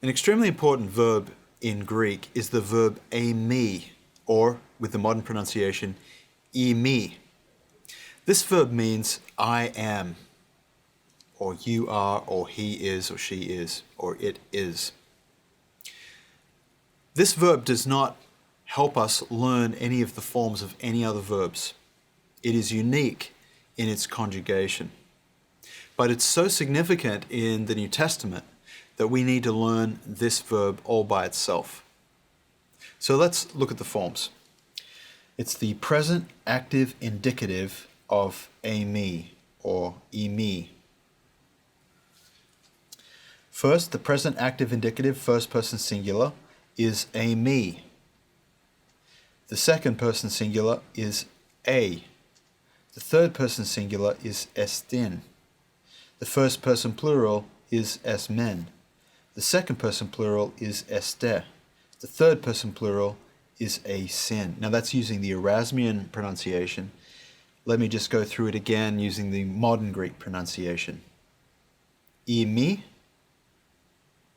An extremely important verb in Greek is the verb eİmī, or with the modern pronunciation, eİmī. This verb means I am, or you are, or he is, or she is, or it is. This verb does not help us learn any of the forms of any other verbs. It is unique in its conjugation. But it's so significant in the New Testament that we need to learn this verb all by itself. So let's look at the forms. It's the present active indicative of eİmī or eİmī. First, the present active indicative, first person singular, is eİmī. The second person singular is e. The third person singular is estin. The first person plural is esmen. The second person plural is este. The third person plural is eİsin. Now that's using the Erasmian pronunciation. Let me just go through it again using the modern Greek pronunciation. eİmī,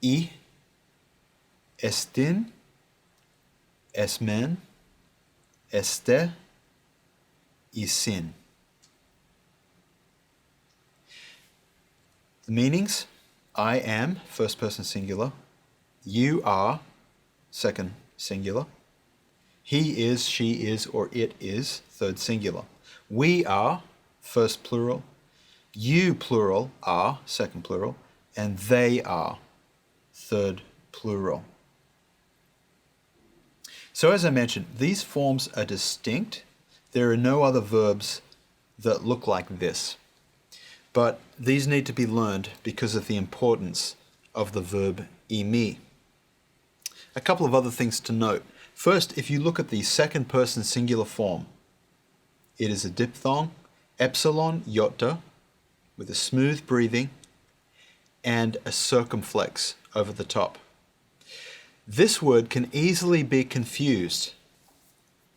I, estin, esmen, este, eİsin. The meanings: I am, first person singular. You are, second singular. He is, she is, or it is, third singular. We are, first plural. You, plural, are, second plural. And they are, third plural. So as I mentioned, these forms are distinct. There are no other verbs that look like this. But these need to be learned because of the importance of the verb eİmī. A couple of other things to note. First, if you look at the second person singular form, it is a diphthong, epsilon iota, with a smooth breathing and a circumflex over the top. This word can easily be confused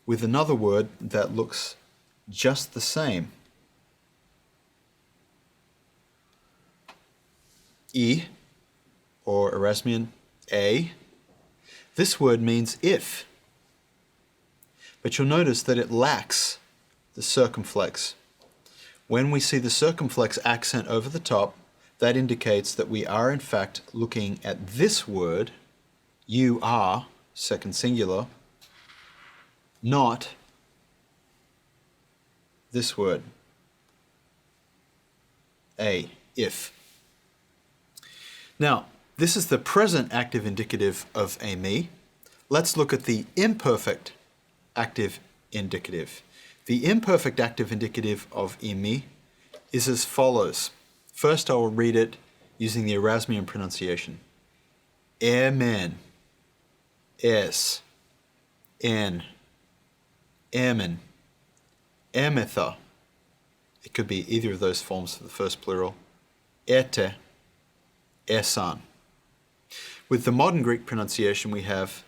with another word that looks just the same. E, or Erasmian, a. This word means if, but you'll notice that it lacks the circumflex. When we see the circumflex accent over the top, that indicates that we are in fact looking at this word, you are, second singular, not this word, a, if. Now, this is the present active indicative of eİmī. Let's look at the imperfect active indicative. The imperfect active indicative of eİmī is as follows. First, I will read it using the Erasmian pronunciation. Emen, es, en, emen, emetha. It could be either of those forms for the first plural. Ete, esan. With the modern Greek pronunciation, we have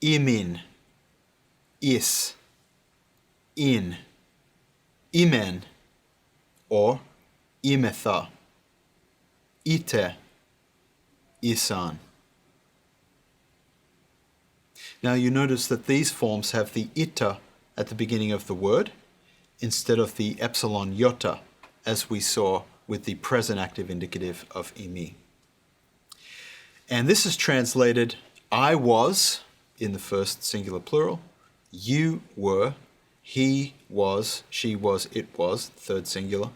imin, is, in, imen, or imetha, ite, isan. Now you notice that these forms have the ita at the beginning of the word instead of the epsilon iota, as we saw with the present active indicative of eİmī. And this is translated, I was, in the first singular plural, you were, he was, she was, it was, third singular,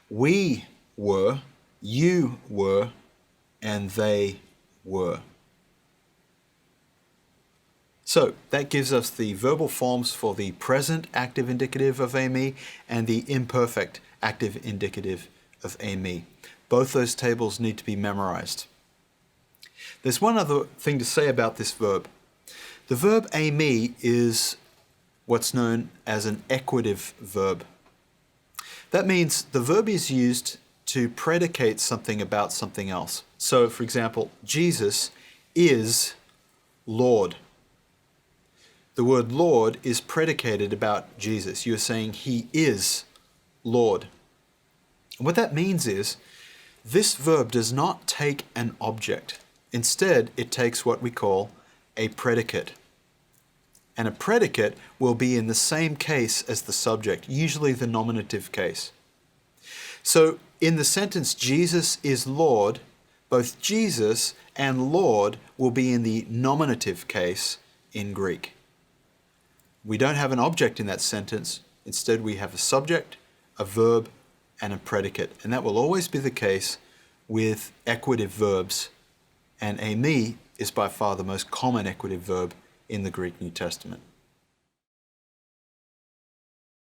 we were, you were, and they were. So that gives us the verbal forms for the present active indicative of eİmī and the imperfect active indicative of eİmī. Both those tables need to be memorized. There's one other thing to say about this verb. The verb eİmī is what's known as an equative verb. That means the verb is used to predicate something about something else. So, for example, Jesus is Lord. The word Lord is predicated about Jesus. You're saying he is Lord. And what that means is this verb does not take an object. Instead, it takes what we call a predicate. And a predicate will be in the same case as the subject, usually the nominative case. So in the sentence, Jesus is Lord, both Jesus and Lord will be in the nominative case in Greek. We don't have an object in that sentence. Instead, we have a subject, a verb, and a predicate. And that will always be the case with equitive verbs. And eİmί is by far the most common equitive verb in the Greek New Testament.